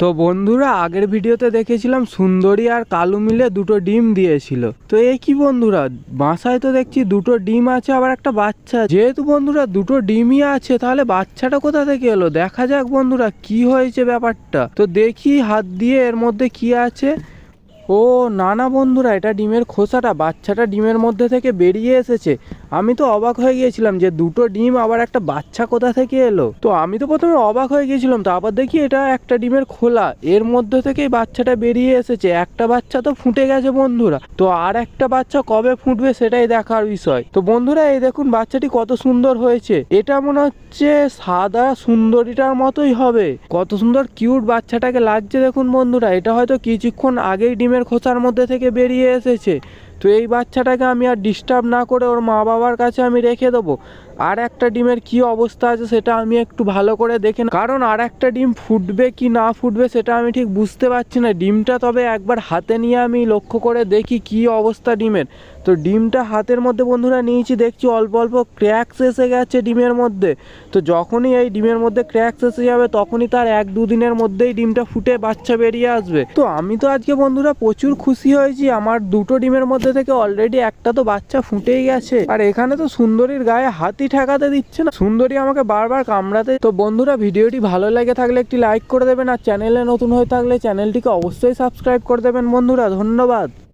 তো বন্ধুরা, আগের ভিডিওতে দেখেছিলাম সুন্দরী আর কালু মিলে দুটো ডিম দিয়েছিল। তো এই কি বন্ধুরা, বাসায় তো দেখছি দুটো ডিম আছে, আবার একটা বাচ্চা। যেহেতু বন্ধুরা দুটো ডিমই আছে, তাহলে বাচ্চাটা কোথা থেকে এলো? দেখা যাক বন্ধুরা কি হয়েছে ব্যাপারটা। তো দেখি হাত দিয়ে এর মধ্যে কি আছে। ও না না বন্ধুরা, এটা ডিমের খোসাটা, বাচ্চাটা ডিমের মধ্যে থেকে বেরিয়ে এসেছে। আমি তো অবাক হয়ে গিয়েছিলাম যে দুটো ডিম আবার একটা বাচ্চা কোথা থেকে এলো। তো আমি তো প্রথমে অবাক হয়ে গিয়েছিলাম, তারপর দেখি এটা একটা ডিমের খোলা, এর মধ্যে থেকেই বাচ্চাটা বেরিয়ে এসেছে। একটা বাচ্চা তো ফুটে গেছে বন্ধুরা, তো আর একটা বাচ্চা কবে ফুটবে সেটাই দেখার বিষয়। তো বন্ধুরা এই দেখুন বাচ্চাটি কত সুন্দর হয়েছে। এটা মনে হচ্ছে সাদা সুন্দরীটার মতোই হবে। কত সুন্দর কিউট বাচ্চাটাকে লাগছে দেখুন বন্ধুরা। এটা হয়তো কিছুক্ষণ আগেই ডিমের খোসার মধ্যে থেকে বেরিয়ে এসেছে। তো এই বাচ্চাটাকে আমি আর ডিস্টার্ব না করে ওর মা বাবার কাছে আমি রেখে দেবো। আর একটা ডিমের কি অবস্থা আছে সেটা আমি একটু ভালো করে দেখে, কারণ আর একটা ডিম ফুটবে কি না ফুটবে সেটা আমি ঠিক বুঝতে পারছি না। ডিমটা তবে একবার হাতে নিয়ে আমি লক্ষ্য করে দেখি কি অবস্থা ডিমের। তো ডিমটা হাতের মধ্যে বন্ধুরা নিয়েছি, দেখছি অল্প অল্প ক্র্যাকস এসে গেছে ডিমের মধ্যে। তো যখনই এই ডিমের মধ্যে ক্র্যাকস এসে যাবে তখনই তার 1-2 দিনের মধ্যেই ডিমটা ফুটে বাচ্চা বেরিয়ে আসবে। তো আমি তো আজকে বন্ধুরা প্রচুর খুশি হয়েছি, আমার দুটো ডিমের মধ্যে থেকে অলরেডি একটা তো বাচ্চা ফুটেই গেছে। আর এখানে তো সুন্দরীর গায়ে হাতই ঠেকাতে দিচ্ছে না, সুন্দরী আমাকে বারবার কামড়াতে। তো বন্ধুরা ভিডিওটি ভালো লেগে থাকলে একটি লাইক করে দেবেন, আর চ্যানেলে নতুন হয়ে থাকলে চ্যানেলটিকে অবশ্যই সাবস্ক্রাইব করে দেবেন বন্ধুরা। ধন্যবাদ।